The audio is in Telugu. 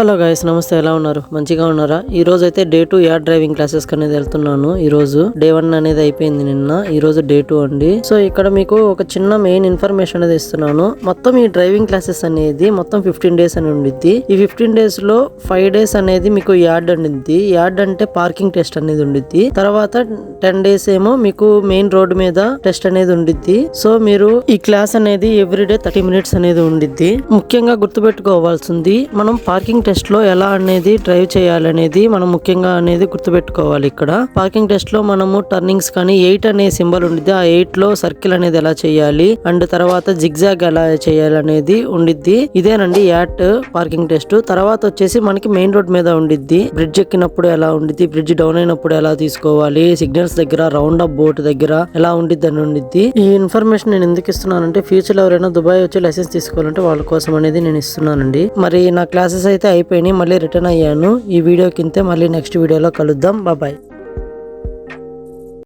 హలో గైస్, నమస్తే. ఎలా ఉన్నారు? మంచిగా ఉన్నారా? ఈ రోజు అయితే డే 2 యాడ్ డ్రైవింగ్ క్లాసెస్ కి అనేది వెళ్తున్నాను. ఈ రోజు డే 1 అనేది అయిపోయింది నిన్న. ఈ రోజు డే 2 అండి. సో ఇక్కడ మీకు ఒక చిన్న మెయిన్ ఇన్ఫర్మేషన్ అనేది ఇస్తున్నాను. మొత్తం ఈ డ్రైవింగ్ క్లాసెస్ అనేది మొత్తం 15 డేస్ అని ఉండిద్ది. ఈ 15 డేస్ లో 5 డేస్ అనేది మీకు యాడ్ ఉండిద్ది. యాడ్ అంటే పార్కింగ్ టెస్ట్ అనేది ఉండిద్ది. తర్వాత 10 డేస్ ఏమో మీకు మెయిన్ రోడ్ మీద టెస్ట్ అనేది ఉండిద్ది. సో మీరు ఈ క్లాస్ అనేది ఎవ్రీడే 30 మినిట్స్ అనేది ఉండిద్ది. ముఖ్యంగా గుర్తుపెట్టుకోవాల్సింది, మనం పార్కింగ్ టెస్ట్ లో ఎలా అనేది డ్రైవ్ చేయాలనేది మనం ముఖ్యంగా అనేది గుర్తుపెట్టుకోవాలి. ఇక్కడ పార్కింగ్ టెస్ట్ లో మనము టర్నింగ్స్ కానీ 8 అనే సింబల్ ఉండిద్ది. ఆ 8 లో సర్కిల్ అనేది ఎలా చేయాలి అండ్ తర్వాత జిగ్జాగ్ ఎలా చేయాలనేది ఉండిద్ది. ఇదేనండి యాట్ పార్కింగ్ టెస్ట్. తర్వాత వచ్చేసి మనకి మెయిన్ రోడ్ మీద ఉండిద్ది. బ్రిడ్జ్ ఎక్కినప్పుడు ఎలా ఉండిద్ది, బ్రిడ్జ్ డౌన్ అయినప్పుడు ఎలా తీసుకోవాలి, సిగ్నల్స్ దగ్గర, రౌండ్ అప్ బోట్ దగ్గర ఎలా ఉండిద్ది అని ఉండిద్ది. ఈ ఇన్ఫర్మేషన్ నేను ఎందుకు ఇస్తున్నానంటే, ఫ్యూచర్ లో ఎవరైనా దుబాయ్ వచ్చి లైసెన్స్ తీసుకోవాలంటే వాళ్ళ కోసం అనేది నేను ఇస్తున్నానండి. మరి నా క్లాసెస్ అయితే అయిపోయినాయి, మళ్ళీ రిటర్న్ అయ్యాను. ఈ వీడియో కింద మళ్ళీ నెక్స్ట్ వీడియోలో కలుద్దాం. బాయ్.